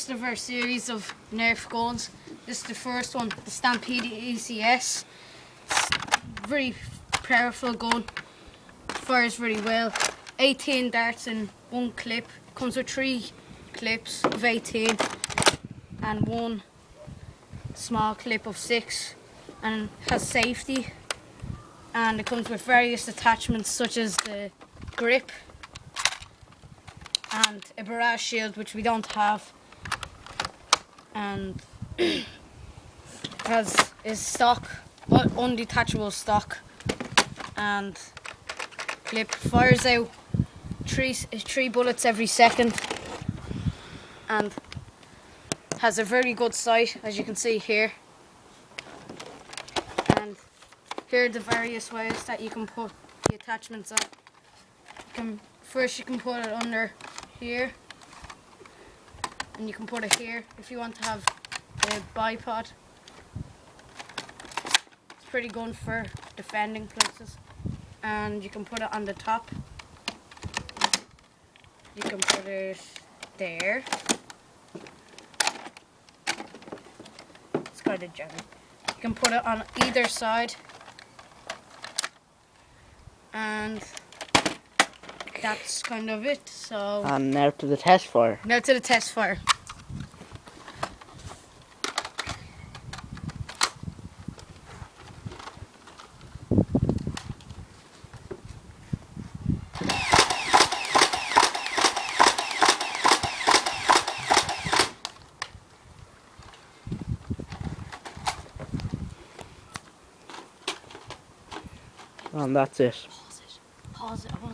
last of our series of Nerf guns. This is the first one, the Stampede ECS. It's a very powerful gun, fires very well. 18 darts in one clip, comes with 3 clips of 18 and one small clip of 6, and has safety, and it comes with various attachments such as the grip and a barrage shield, which we don't have, and is stock, undetachable stock, and clip fires out three bullets every second, and has a very good sight, as you can see here. And here are the various ways that you can put the attachments on. First you can put it under here, and you can put it here if you want to have a bipod. It's pretty good for defending places. And you can put it on the top. You can put it there. It's kind of jammy. You can put it on either side, and that's kind of it. So, and now to the test fire. Now to the test fire. And that's it.